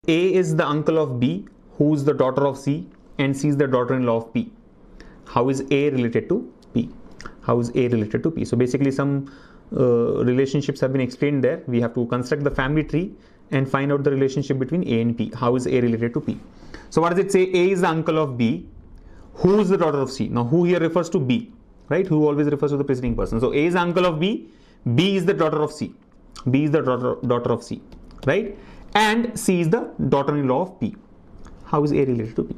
A is the uncle of B, who is the daughter of C, and C is the daughter-in-law of P. How is A related to P? How is A related to P? So basically some relationships have been explained there. We have to construct the family tree and find out the relationship between A and P. How is A related to P? So what does it say? A is the uncle of B. Who is the daughter of C? Now who here refers to B, right? Who always refers to the preceding person. So A is the uncle of B. B is the daughter of C. B is the daughter of C, right? And C is the daughter-in-law of P. How is A related to P?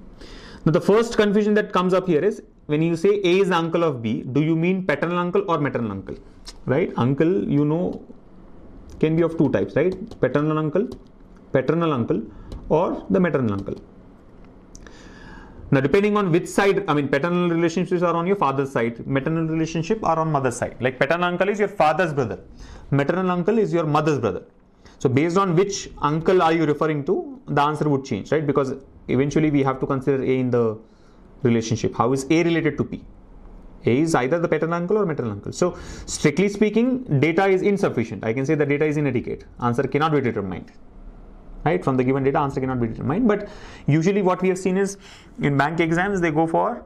Now the first confusion that comes up here is when you say A is the uncle of B, do you mean paternal uncle or maternal uncle, right? Uncle, you know, can be of two types, right? Paternal uncle or the maternal uncle. Now depending on which side, I mean paternal relationships are on your father's side, maternal relationship are on mother's side. Like paternal uncle is your father's brother, maternal uncle is your mother's brother. So based on which uncle are you referring to, the answer would change, right? Because eventually we have to consider A in the relationship. How is A related to P? A is either the paternal uncle or maternal uncle. So strictly speaking, data is insufficient. I can say the data is inadequate. Answer cannot be determined. Right? From the given data, answer cannot be determined. But usually what we have seen is in bank exams, they go for,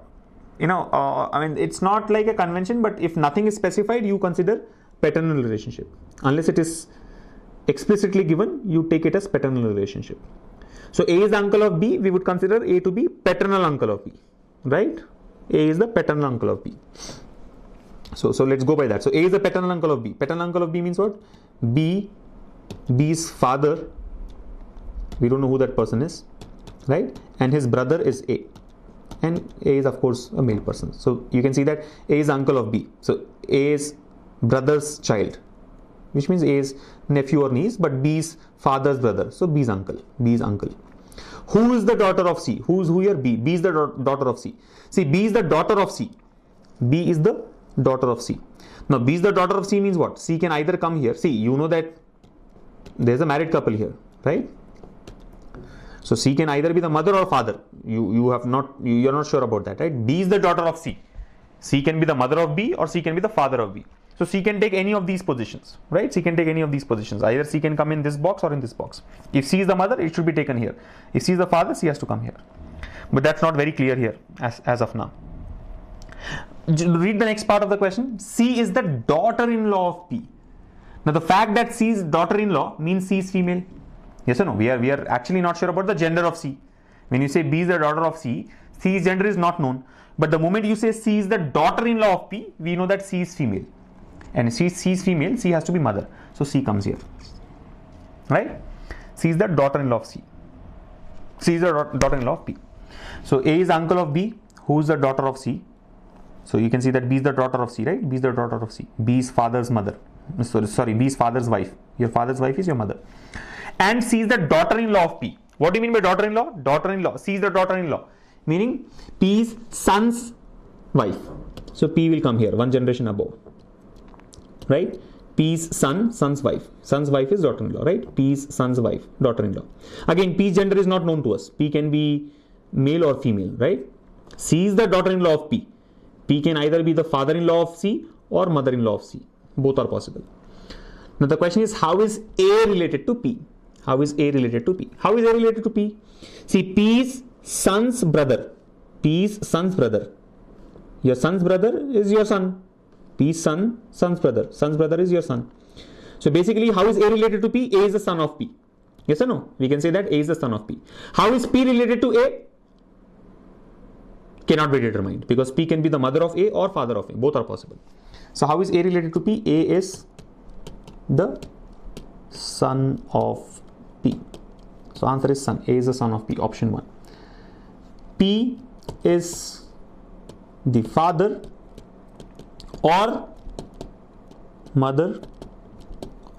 I mean, it's not like a convention, but if nothing is specified, you consider paternal relationship. Unless it is explicitly given, you take it as paternal relationship. So A is the uncle of B, we would consider A to be paternal uncle of B, right? A is the paternal uncle of B. So let's go by that. So A is the paternal uncle of B. Paternal uncle of B means what? B's father, we don't know who that person is, right? And his brother is A. And A is of course a male person. So you can see that A is uncle of B. So A is brother's child, which means A is nephew or niece, but B's father's brother. So B's uncle. Who is the daughter of C? Who here? B. B is the daughter of C. See, B is the daughter of C. B is the daughter of C. Now, B is the daughter of C means what? C can either come here. See, you know that there's a married couple here, right? So C can either be the mother or father. You're not sure about that, right? B is the daughter of C. C can be the mother of B or C can be the father of B. So C can take any of these positions, right? C can take any of these positions. Either C can come in this box or in this box. If C is the mother, it should be taken here. If C is the father, C has to come here. But that's not very clear here as of now. Read the next part of the question. C is the daughter-in-law of P. Now the fact that C is daughter-in-law means C is female. Yes or no? We are actually not sure about the gender of C. When you say B is the daughter of C, C's gender is not known. But the moment you say C is the daughter-in-law of P, we know that C is female. And C is female, C has to be mother. So C comes here, right? C is the daughter-in-law of C. C is the daughter-in-law of P. So A is uncle of B, who is the daughter of C. So you can see that B is the daughter of C, right? B is the daughter of C. B is father's mother. Sorry, B is father's wife. Your father's wife is your mother. And C is the daughter-in-law of P. What do you mean by daughter-in-law? Daughter-in-law. C is the daughter-in-law, meaning P's son's wife. So P will come here, one generation above. Right? P's son's wife. Son's wife is daughter-in-law, right? P's son's wife, daughter-in-law. Again, P's gender is not known to us. P can be male or female, right? C is the daughter-in-law of P. P can either be the father-in-law of C or mother-in-law of C. Both are possible. Now the question is, how is A related to P? How is A related to P? How is A related to P? See, P's son's brother. P's son's brother. Your son's brother is your son. P's son's brother. Son's brother is your son. So basically, how is A related to P? A is the son of P. Yes or no? We can say that A is the son of P. How is P related to A? Cannot be determined because P can be the mother of A or father of A. Both are possible. So how is A related to P? A is the son of P. So answer is son. A is the son of P. Option 1. P is the father or mother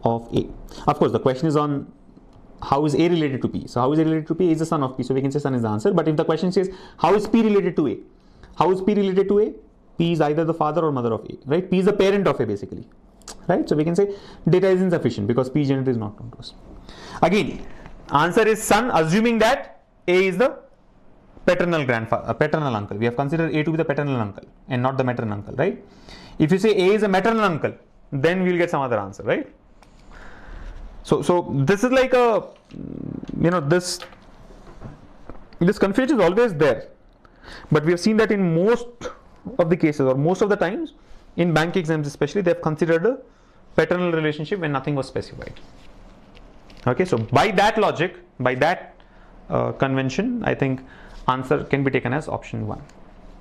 of A. Of course, the question is on how is A related to P. So how is A related to P? A is the son of P. So we can say son is the answer. But if the question says how is P related to A? How is P related to A? P is either the father or mother of A, right? P is the parent of A basically, right? So we can say data is insufficient because P gender is not known to us. Again, answer is son, assuming that A is the paternal grandfather, paternal uncle. We have considered A to be the paternal uncle and not the maternal uncle, right? If you say A is a maternal uncle, then we will get some other answer, right? So this is like a this confusion is always there, but we have seen that in most of the cases, or most of the times in bank exams especially, they have considered a paternal relationship when nothing was specified. Okay, so by that logic, by that convention, I think answer can be taken as option 1.